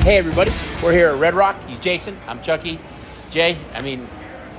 Hey everybody, we're here at Red Rock. He's Jason, I'm Chucky. Jay,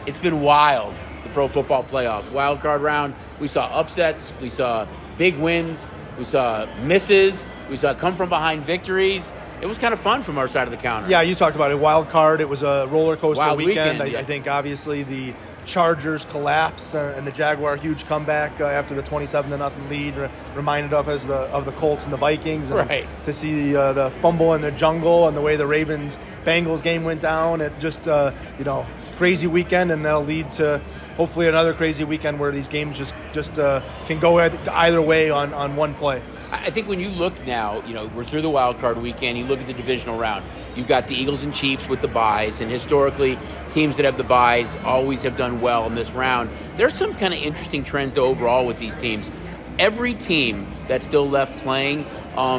it's been wild, the Pro Football Playoffs. Wild card round, we saw upsets, we saw big wins, we saw misses, we saw come from behind victories. It was kind of fun from our side of the counter. Yeah, you talked about it, wild card. It was a roller coaster Wild weekend. yeah. I think obviously the Chargers collapse and the Jaguar huge comeback after the 27-0 lead reminded us of the Colts and the Vikings. And right. To see the fumble in the jungle and the way the Ravens-Bengals game went down, it just crazy weekend, and that'll lead to hopefully another crazy weekend where these games just can go either way on one play. I think when you look now, we're through the wild card weekend, you look at the divisional round, you've got the Eagles and Chiefs with the byes, and historically, teams that have the byes always have done well in this round. There's some kind of interesting trends, though, overall with these teams. Every team that's still left playing,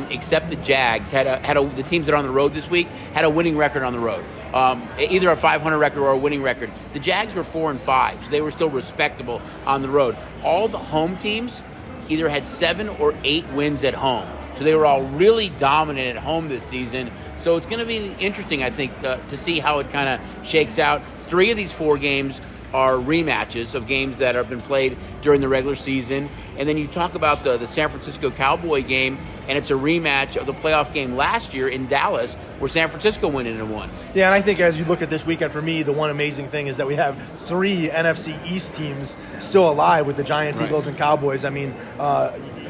except the Jags, the teams that are on the road this week, had a winning record on the road. Either a 500 record or a winning record. The Jags were 4-5, so they were still respectable on the road. All the home teams either had 7 or 8 wins at home, so they were all really dominant at home this season. So it's going to be interesting, I think, to see how it kind of shakes out. 3 of these 4 games are rematches of games that have been played during the regular season. And then you talk about the San Francisco Cowboy game, and it's a rematch of the playoff game last year in Dallas where San Francisco went in and won. Yeah, and I think as you look at this weekend, for me, the one amazing thing is that we have 3 NFC East teams still alive with the Giants, right. Eagles, and Cowboys.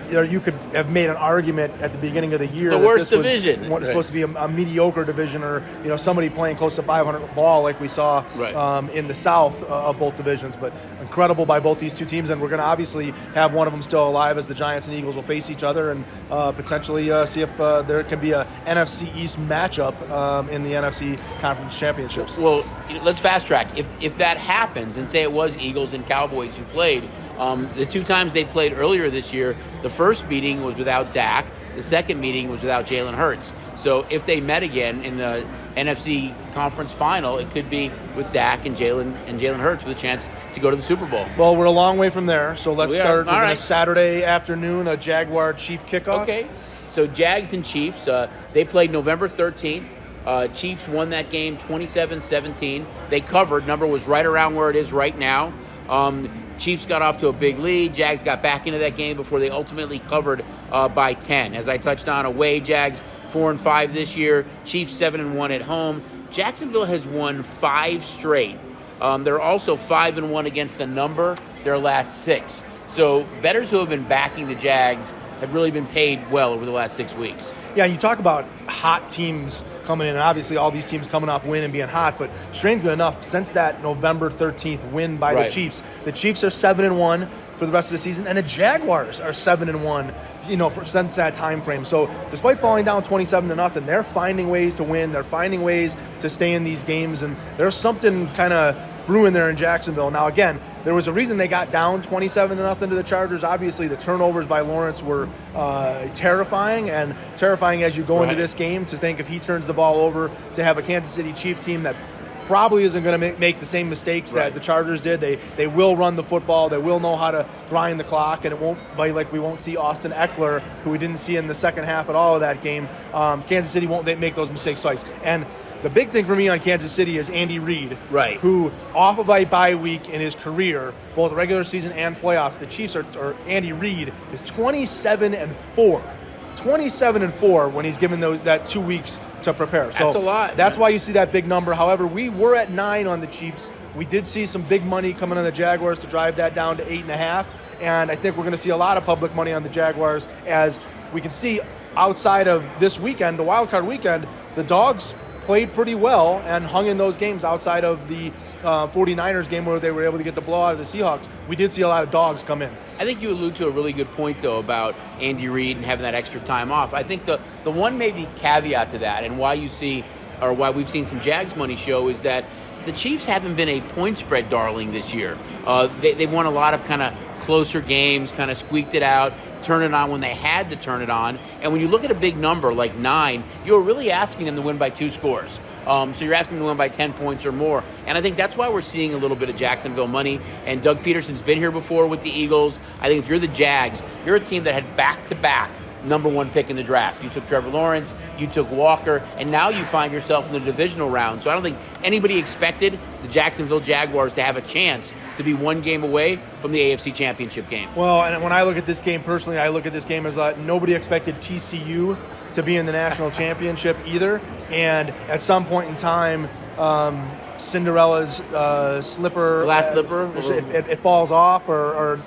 You could have made an argument at the beginning of the year the that worst this division was supposed to be a mediocre division, or somebody playing close to 500 ball like we saw right. In the South of both divisions. But incredible by both these two teams, and we're going to obviously have one of them still alive as the Giants and Eagles will face each other and potentially see if there can be a NFC East matchup in the NFC Conference Championships. Well, let's fast track. If that happens, and say it was Eagles and Cowboys who played, the 2 times they played earlier this year, the first meeting was without Dak. The second meeting was without Jalen Hurts. So if they met again in the NFC Conference Final, it could be with Dak and Jalen Hurts with a chance to go to the Super Bowl. Well, we're a long way from there, so let's start with right. a Saturday afternoon, a Jaguar-Chief kickoff. Okay, so Jags and Chiefs, they played November 13th. Chiefs won that game 27-17. They covered. Number was right around where it is right now. Chiefs got off to a big lead. Jags got back into that game before they ultimately covered by 10. As I touched on, away, Jags 4-5 this year. Chiefs 7-1 at home. Jacksonville has won 5 straight. They're also 5-1 against the number their last 6. So bettors who have been backing the Jags have really been paid well over the last 6 weeks. Yeah, you talk about hot teams coming in, and obviously all these teams coming off win and being hot, but strangely enough, since that November 13th win by right. the Chiefs are 7-1 for the rest of the season, and the Jaguars are 7-1, since that time frame. So despite falling down 27-0, they're finding ways to win, they're finding ways to stay in these games, and there's something kind of brewing there in Jacksonville. Now, again, there was a reason they got down 27-0 to the Chargers. Obviously, the turnovers by Lawrence were terrifying as you go into this game, to think if he turns the ball over, to have a Kansas City Chief team that probably isn't going to make the same mistakes that the Chargers did. They will run the football. They will know how to grind the clock, and it won't be like we won't see Austin Eckler, who we didn't see in the second half at all of that game. Kansas City won't make those mistakes twice. And the big thing for me on Kansas City is Andy Reid, who off of a bye week in his career, both regular season and playoffs, the Chiefs or Andy Reid is 27-4. 27-4 when he's given that 2 weeks to prepare. So that's a lot. That's why you see that big number. However, we were at 9 on the Chiefs. We did see some big money coming on the Jaguars to drive that down to 8.5. And I think we're going to see a lot of public money on the Jaguars, as we can see outside of this weekend, the wild card weekend, the Dogs played pretty well and hung in those games outside of the 49ers game where they were able to get the blowout of the Seahawks. We did see a lot of Dogs come in. I think you allude to a really good point, though, about Andy Reid and having that extra time off. I think the one maybe caveat to that, and why we've seen some Jags money show, is that the Chiefs haven't been a point spread darling this year. They've won a lot of kind of closer games, kind of squeaked it out, turn it on when they had to turn it on. And when you look at a big number like 9, you're really asking them to win by 2 scores. So you're asking them to win by 10 points or more. And I think that's why we're seeing a little bit of Jacksonville money. And Doug Peterson's been here before with the Eagles. I think if you're the Jags, you're a team that had back-to-back number one pick in the draft. You took Trevor Lawrence, you took Walker, and now you find yourself in the divisional round. So I don't think anybody expected the Jacksonville Jaguars to have a chance to be one game away from the AFC Championship game. Well, and when I look at this game personally, I look at this game as nobody expected TCU to be in the national championship either. And at some point in time, Cinderella's glass slipper, it falls off, or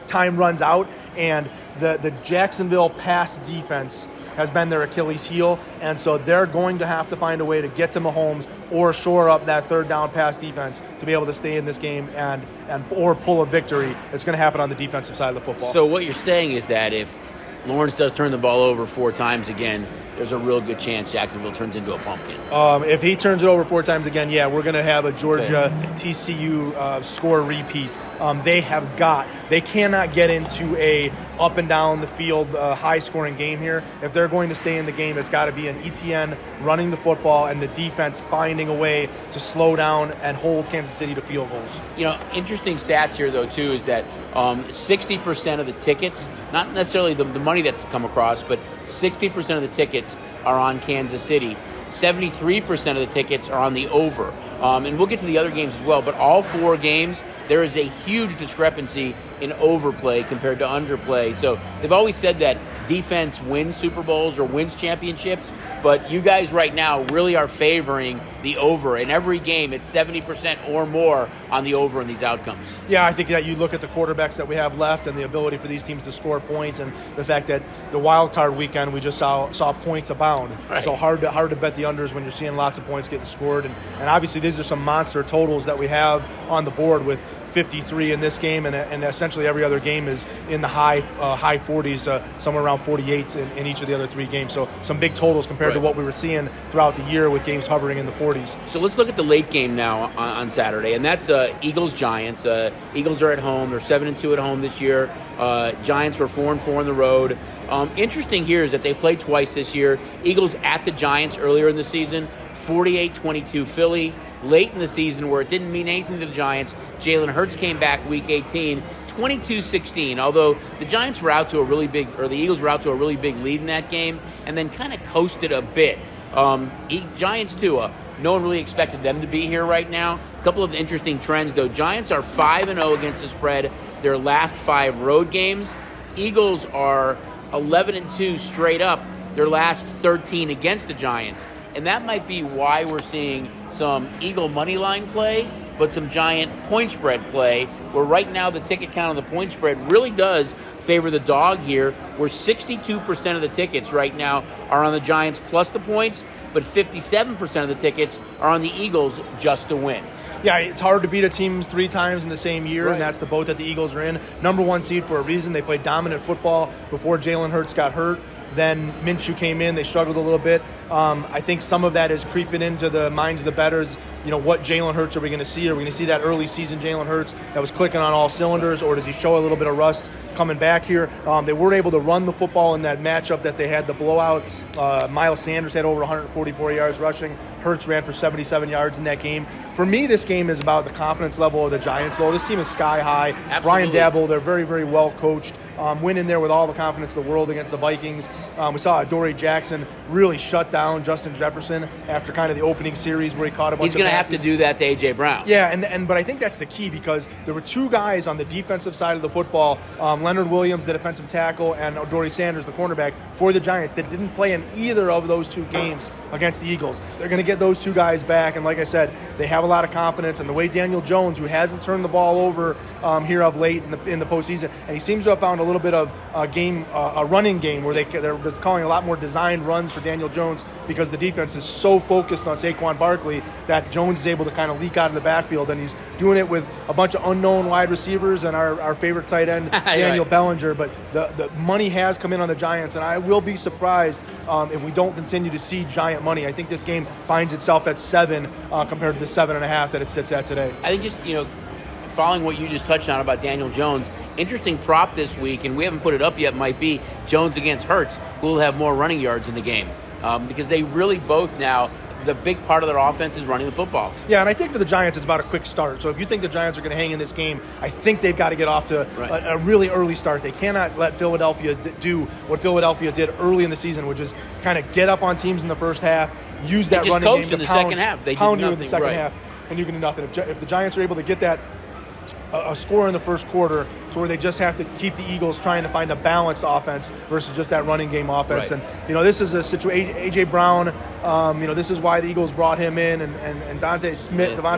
time runs out, and the Jacksonville pass defense has been their Achilles heel, and so they're going to have to find a way to get to Mahomes or shore up that third down pass defense to be able to stay in this game and or pull a victory. It's going to happen on the defensive side of the football. So what you're saying is that if Lawrence does turn the ball over 4 times again, there's a real good chance Jacksonville turns into a pumpkin. If he turns it over 4 times again, yeah, we're going to have a Georgia TCU score repeat. They cannot get into a up and down the field high scoring game here. If they're going to stay in the game, it's got to be an ETN running the football and the defense finding a way to slow down and hold Kansas City to field goals. Interesting stats here though too is that 60% of the tickets, not necessarily the money that's come across, but 60% of the tickets are on Kansas City. 73% of the tickets are on the over. And we'll get to the other games as well, but all 4 games, there is a huge discrepancy in overplay compared to underplay. So they've always said that defense wins Super Bowls or wins championships, but you guys right now really are favoring the over. In every game, it's 70% or more on the over in these outcomes. Yeah, I think that you look at the quarterbacks that we have left and the ability for these teams to score points, and the fact that the wild card weekend we just saw points abound. Right. So hard to bet the unders when you're seeing lots of points getting scored. And obviously these are some monster totals that we have on the board with 53 in this game, and essentially every other game is in the high 40s, somewhere around 48 in each of the other 3 games. So some big totals compared to what we were seeing throughout the year with games hovering in the 40s. So let's look at the late game now on Saturday, and that's Eagles-Giants. Eagles are at home. They're 7-2 at home this year. Giants were 4-4 on the road. Interesting here is that they played twice this year. Eagles at the Giants earlier in the season, 48-22 Philly. Late in the season, where it didn't mean anything to the Giants, Jalen Hurts came back week 18, 22-16, although the Giants were out to the Eagles were out to a really big lead in that game, and then kind of coasted a bit. Giants too, no one really expected them to be here right now. A couple of interesting trends though. Giants are 5-0 against the spread their last 5 road games. Eagles are 11-2 straight up their last 13 against the Giants. And that might be why we're seeing some Eagle money line play, but some Giant point spread play, where right now the ticket count on the point spread really does favor the dog here, where 62% of the tickets right now are on the Giants plus the points, but 57% of the tickets are on the Eagles just to win. Yeah, it's hard to beat a team 3 times in the same year, right. And that's the boat that the Eagles are in. Number 1 seed for a reason. They played dominant football before Jalen Hurts got hurt. Then Minshew came in. They struggled a little bit. I think some of that is creeping into the minds of the bettors. What Jalen Hurts are we going to see? Are we going to see that early season Jalen Hurts that was clicking on all cylinders, or does he show a little bit of rust coming back here? They weren't able to run the football in that matchup that they had the blowout. Miles Sanders had over 144 yards rushing. Hurts ran for 77 yards in that game. For me, this game is about the confidence level of the Giants, though. This team is sky high. Absolutely. Brian Daboll, they're very, very well coached. Went in there with all the confidence in the world against the Vikings. We saw Adoree Jackson really shut down Justin Jefferson after kind of the opening series where he caught a bunch of passes. He's going to have to do that to A.J. Brown. Yeah, but I think that's the key, because there were 2 guys on the defensive side of the football, Leonard Williams, the defensive tackle, and Adoree Sanders, the cornerback, for the Giants that didn't play in either of those 2 games against the Eagles. They're going to get those 2 guys back, and like I said, they have a lot of confidence. And the way Daniel Jones, who hasn't turned the ball over here of late in the postseason, and he seems to have found a little bit of a running game where they're calling a lot more designed runs for Daniel Jones, because the defense is so focused on Saquon Barkley that Jones is able to kind of leak out of the backfield, and he's doing it with a bunch of unknown wide receivers and our favorite tight end Daniel Bellinger. But the money has come in on the Giants, and I will be surprised if we don't continue to see Giant money. I think this game finds itself at 7 compared to the 7.5 that it sits at today. I think just following what you just touched on about Daniel Jones, interesting prop this week, and we haven't put it up yet, might be Jones against Hurts, who will have more running yards in the game, because they really both now, the big part of their offense is running the football. Yeah, and I think for the Giants, it's about a quick start. So if you think the Giants are going to hang in this game, I think they've got to get off to a really early start. They cannot let Philadelphia do what Philadelphia did early in the season, which is kind of get up on teams in the first half, use that running game to in the second half. They pound did you in the second half, and you can do nothing. If the Giants are able to get that a score in the first quarter to where they just have to keep the Eagles trying to find a balanced offense versus just that running game offense. Right. And, this is a situation, A.J. Brown, this is why the Eagles brought him in, and Devonta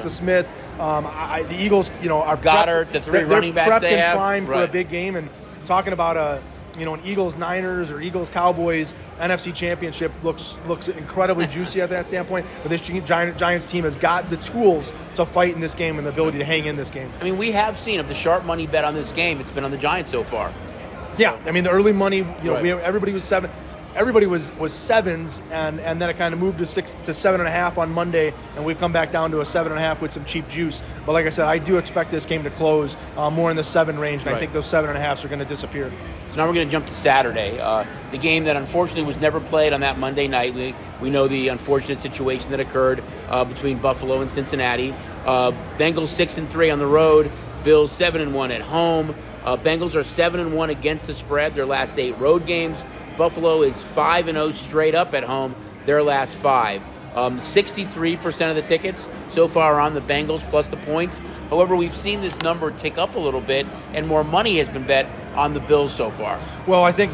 Smith. The Eagles, are Goddard, prepped, the three running backs prepped they and have. primed for a big game. And talking about an Eagles-Niners or Eagles-Cowboys NFC Championship looks incredibly juicy at that standpoint. But this Giants team has got the tools to fight in this game and the ability to hang in this game. I mean, we have seen, of the sharp money bet on this game, it's been on the Giants so far. Yeah, I mean, the early money, everybody was seven. Everybody was sevens, and then it kind of moved to 6 to 7.5 on Monday, and we've come back down to a 7.5 with some cheap juice. But like I said, I do expect this game to close more in the 7 range, and I think those 7.5s are going to disappear. So now we're going to jump to Saturday, the game that unfortunately was never played on that Monday night. We know the unfortunate situation that occurred between Buffalo and Cincinnati. Bengals 6-3 on the road, Bills 7-1 at home. Bengals are 7-1 against the spread their last 8 road games. Buffalo is 5-0 straight up at home their last 5. 63% of the tickets so far are on the Bengals plus the points. However, we've seen this number tick up a little bit, and more money has been bet on the Bills so far. Well, I think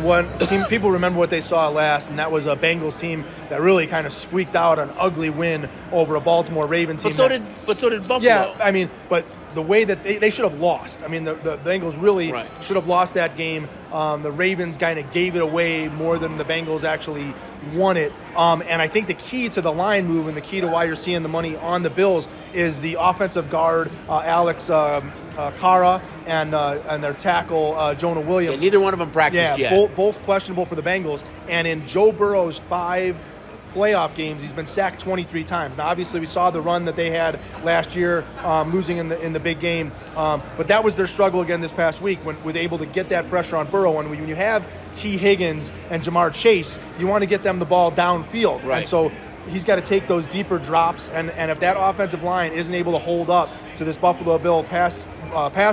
people remember what they saw last, and that was a Bengals team that really kind of squeaked out an ugly win over a Baltimore Ravens team. But so did Buffalo. Yeah, I mean, but the way that they should have lost. I mean, the Bengals really should have lost that game. The Ravens kind of gave it away more than the Bengals actually won it. And I think the key to the line move and the key to why you're seeing the money on the Bills is the offensive guard, Alex Cara, and their tackle, Jonah Williams. Yeah, neither one of them practiced yet. Both questionable for the Bengals. And in Joe Burrow's 5 playoff games, he's been sacked 23 times. Now, obviously, we saw the run that they had last year, losing in the big game. But that was their struggle again this past week when they able to get that pressure on Burrow. And when you have T. Higgins and Jamar Chase, you want to get them the ball downfield. Right. And so he's got to take those deeper drops. And if that offensive line isn't able to hold up to this Buffalo Bill pass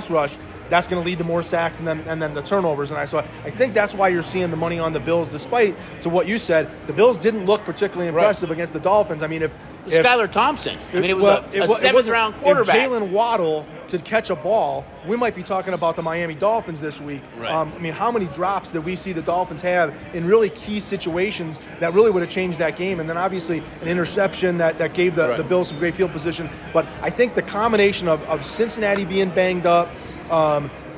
rush, that's going to lead to more sacks and then the turnovers. And I think that's why you're seeing the money on the Bills, despite to what you said, the Bills didn't look particularly impressive against the Dolphins. I mean, if Skylar Thompson, it was a 7th-round quarterback. If Jalen Waddle could catch a ball, we might be talking about the Miami Dolphins this week. Right. I mean, how many drops did we see the Dolphins have in really key situations that really would have changed that game? And then obviously an interception that gave the Bills some great field position. But I think the combination of Cincinnati being banged up,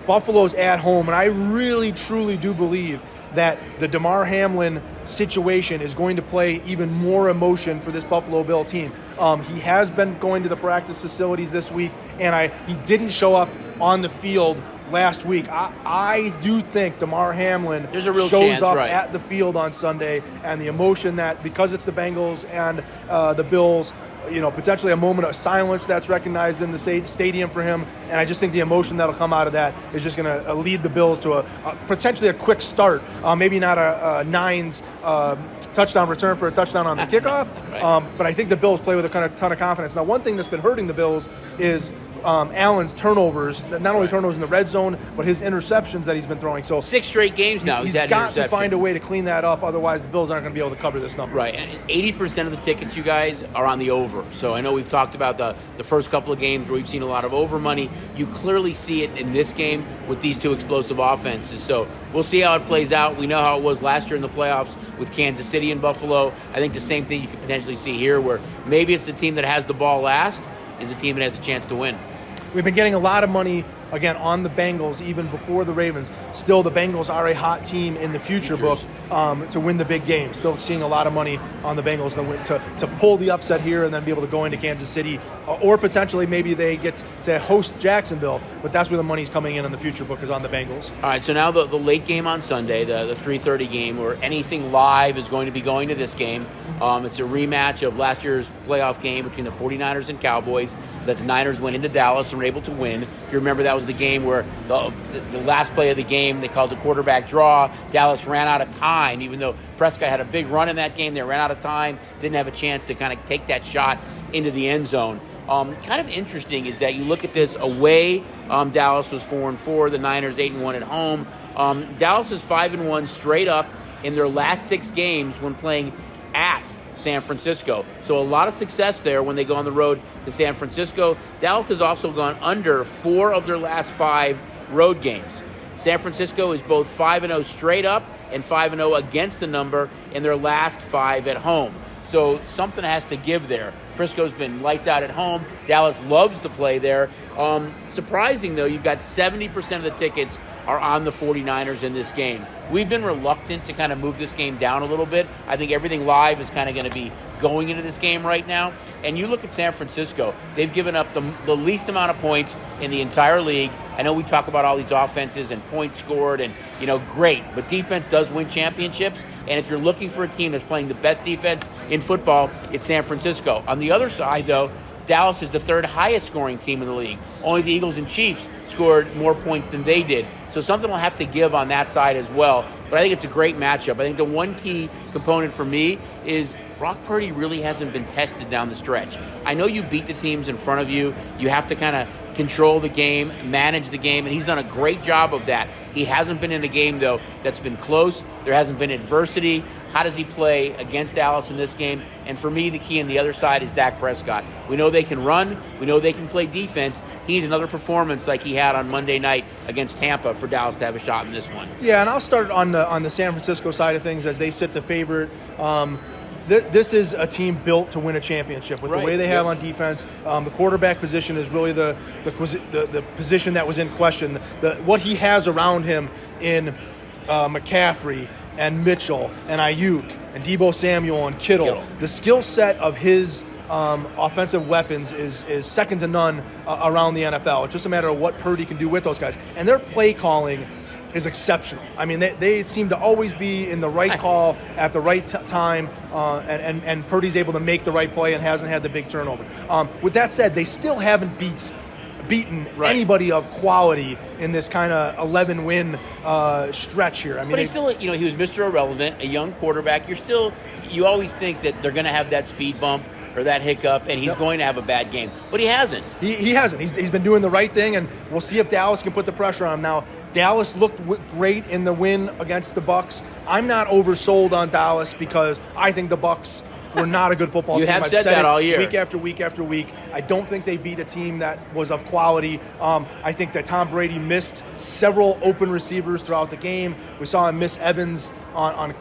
Buffalo's at home, and I really, truly do believe that the Damar Hamlin situation is going to play even more emotion for this Buffalo Bill team. He has been going to the practice facilities this week, and he didn't show up on the field last week. I do think Damar Hamlin shows up at the field on Sunday, and the emotion that, because it's the Bengals and the Bills, potentially a moment of silence that's recognized in the stadium for him. And I just think the emotion that'll come out of that is just going to lead the Bills to potentially a quick start. Maybe not a Nines touchdown return for a touchdown on the kickoff. But I think the Bills play with a ton of confidence. Now, one thing that's been hurting the Bills is Allen's turnovers, not only turnovers in the red zone, but his interceptions that he's been throwing. So 6 straight games now. He's got to find a way to clean that up. Otherwise, the Bills aren't going to be able to cover this number. Right. And 80% of the tickets, you guys, are on the over. So I know we've talked about the first couple of games where we've seen a lot of over money. You clearly see it in this game with these two explosive offenses. So we'll see how it plays out. We know how it was last year in the playoffs with Kansas City and Buffalo. I think the same thing you could potentially see here, where maybe it's the team that has the ball last is the team that has a chance to win. We've been getting a lot of money, again, on the Bengals even before the Ravens. Still, the Bengals are a hot team in the future book to win the big game. Still seeing a lot of money on the Bengals to pull the upset here and then be able to go into Kansas City. Or potentially maybe they get to host Jacksonville. But that's where the money's coming in the future book, is on the Bengals. All right, so now the late game on Sunday, the 3:30 game, where anything live is going to be going to this game. It's a rematch of last year's playoff game between the 49ers and Cowboys that the Niners went into Dallas and were able to win. If you remember, that was the game where the last play of the game, they called the quarterback draw. Dallas ran out of time time, even though Prescott had a big run in that game. They ran out of time, didn't have a chance to kind of take that shot into the end zone. Kind of interesting is that you look at this away, Dallas was 4-4, the Niners 8-1 at home. Dallas is 5-1 straight up in their last 6 games when playing at San Francisco. So a lot of success there when they go on the road to San Francisco. Dallas has also gone under 4 of their last 5 road games. San Francisco is both 5-0 straight up and 5-0 against the number in their last 5 at home. So something has to give there. Frisco's been lights out at home. Dallas loves to play there. Surprising, though, you've got 70% of the tickets are on the 49ers in this game. We've been reluctant to kind of move this game down a little bit. I think everything live is kind of going to be going into this game right now. And you look at San Francisco, they've given up the least amount of points in the entire league. I know we talk about all these offenses and points scored and, great. But defense does win championships. And if you're looking for a team that's playing the best defense in football, it's San Francisco. On the other side, though, Dallas is the 3rd highest scoring team in the league. Only the Eagles and Chiefs scored more points than they did. So something will have to give on that side as well. But I think it's a great matchup. I think the one key component for me is Brock Purdy really hasn't been tested down the stretch. I know you beat the teams in front of you. You have to kind of control the game, manage the game, and he's done a great job of that. He hasn't been in a game, though, that's been close. There hasn't been adversity. How does he play against Dallas in this game? And for me, the key on the other side is Dak Prescott. We know they can run. We know they can play defense. He needs another performance like he had on Monday night against Tampa for Dallas to have a shot in this one. Yeah, and I'll start on the San Francisco side of things as they sit the favorite. This is a team built to win a championship with the way they have on defense. The quarterback position is really the position that was in question. What he has around him in McCaffrey and Mitchell and Ayuk and Deebo Samuel and Kittle. The skill set of his offensive weapons is second to none around the NFL. It's just a matter of what Purdy can do with those guys. And their play calling is exceptional. I mean, they seem to always be in the right call at the right time, and Purdy's able to make the right play and hasn't had the big turnover. With that said, they still haven't beaten anybody of quality in this kind of 11-win stretch here. I mean, but he's still, he was Mr. Irrelevant, a young quarterback. You always think that they're going to have that speed bump or that hiccup, and he's going to have a bad game. But he hasn't. He hasn't. He's been doing the right thing, and we'll see if Dallas can put the pressure on him. Now, Dallas looked great in the win against the Bucs. I'm not oversold on Dallas because I think the Bucs were not a good football team. I've said that all year. Week after week after week. I don't think they beat a team that was of quality. I think that Tom Brady missed several open receivers throughout the game. We saw him miss Evans on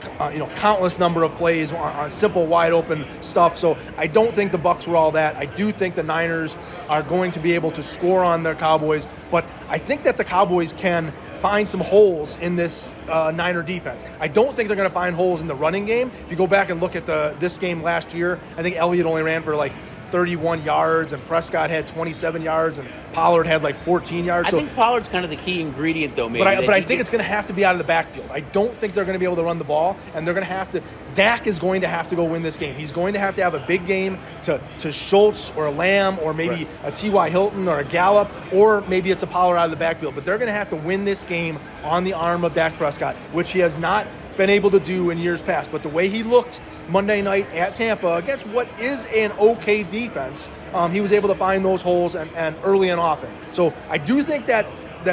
countless number of plays on simple wide open stuff. So I don't think the Bucs were all that. I do think the Niners are going to be able to score on their Cowboys, but I think that the Cowboys can find some holes in this Niner defense. I don't think they're going to find holes in the running game. If you go back and look at this game last year, I think Elliott only ran for like 31 yards, and Prescott had 27 yards, and Pollard had like 14 yards. I think Pollard's kind of the key ingredient, though, maybe. But I think it's going to have to be out of the backfield. I don't think they're going to be able to run the ball, and they're going to have to – Dak is going to have to go win this game. He's going to have a big game to Schultz or a Lamb or maybe a T.Y. Hilton or a Gallup, or maybe it's a Pollard out of the backfield. But they're going to have to win this game on the arm of Dak Prescott, which he has not been able to do in years past. But the way he looked Monday night at Tampa against what is an okay defense, he was able to find those holes and early and often. So I do think that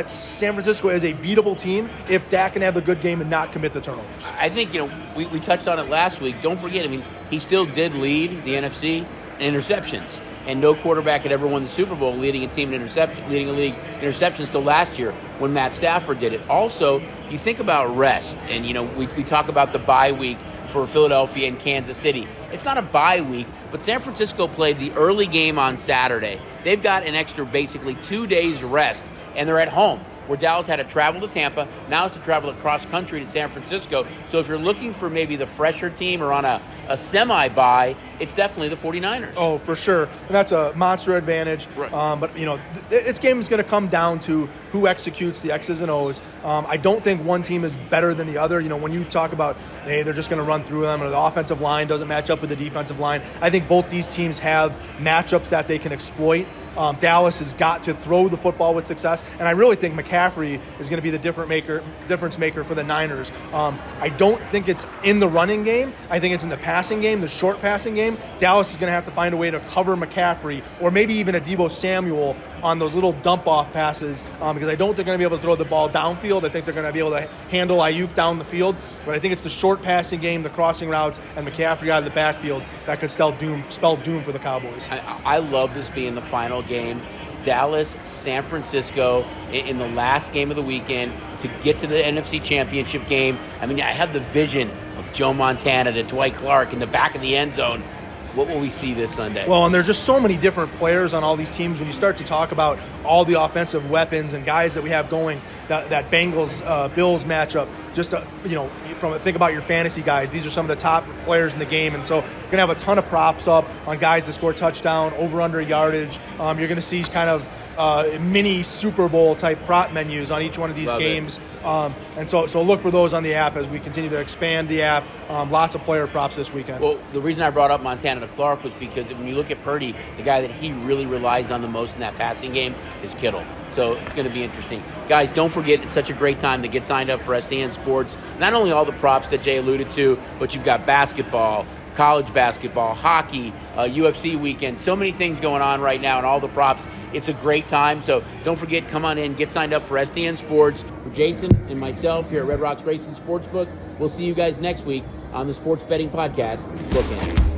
San Francisco is a beatable team if Dak can have a good game and not commit the turnovers. I think, we touched on it last week. Don't forget, he still did lead the NFC in interceptions. And no quarterback had ever won the Super Bowl leading a league in interceptions till last year when Matt Stafford did it. Also, you think about rest, and we talk about the bye week for Philadelphia and Kansas City. It's not a bye week, but San Francisco played the early game on Saturday. They've got an extra basically 2 days rest, and they're at home, where Dallas had to travel to Tampa. Now it's to travel across country to San Francisco. So if you're looking for maybe the fresher team or on a semi-bye, it's definitely the 49ers. Oh, for sure. And that's a monster advantage. Right. But, this game is going to come down to who executes the X's and O's. I don't think one team is better than the other. When you talk about, hey, they're just going to run through them, or the offensive line doesn't match up with the defensive line, I think both these teams have matchups that they can exploit. Dallas has got to throw the football with success, and I really think McCaffrey is going to be the difference maker for the Niners. I don't think it's in the running game. I think it's in the passing game, the short passing game. Dallas is going to have to find a way to cover McCaffrey, or maybe even a Deebo Samuel on those little dump-off passes, because I don't think they're going to be able to throw the ball downfield. I think they're going to be able to handle Ayuk down the field, but I think it's the short passing game, the crossing routes, and McCaffrey out of the backfield that could spell doom for the Cowboys. I love this being the final game. Dallas, San Francisco in the last game of the weekend to get to the NFC Championship game. I mean, I have the vision of Joe Montana to Dwight Clark in the back of the end zone. What will we see this Sunday? Well, and there's just so many different players on all these teams. When you start to talk about all the offensive weapons and guys that we have going, that Bengals-Bills matchup, just think about your fantasy guys. These are some of the top players in the game, and so you're going to have a ton of props up on guys to score touchdown, over/under yardage. You're going to see kind of mini Super Bowl type prop menus on each one of these games. And so look for those on the app as we continue to expand the app. Lots of player props this weekend. Well, the reason I brought up Montana to Clark was because when you look at Purdy, the guy that he really relies on the most in that passing game is Kittle. So it's going to be interesting. Guys, don't forget, it's such a great time to get signed up for STN Sports. Not only all the props that Jay alluded to, but you've got basketball, college basketball, hockey, UFC weekend, so many things going on right now and all the props. It's a great time, so don't forget, come on in, get signed up for STN Sports. For Jason and myself here at Red Rocks Racing Sportsbook, we'll see you guys next week on the Sports Betting Podcast, Bookends.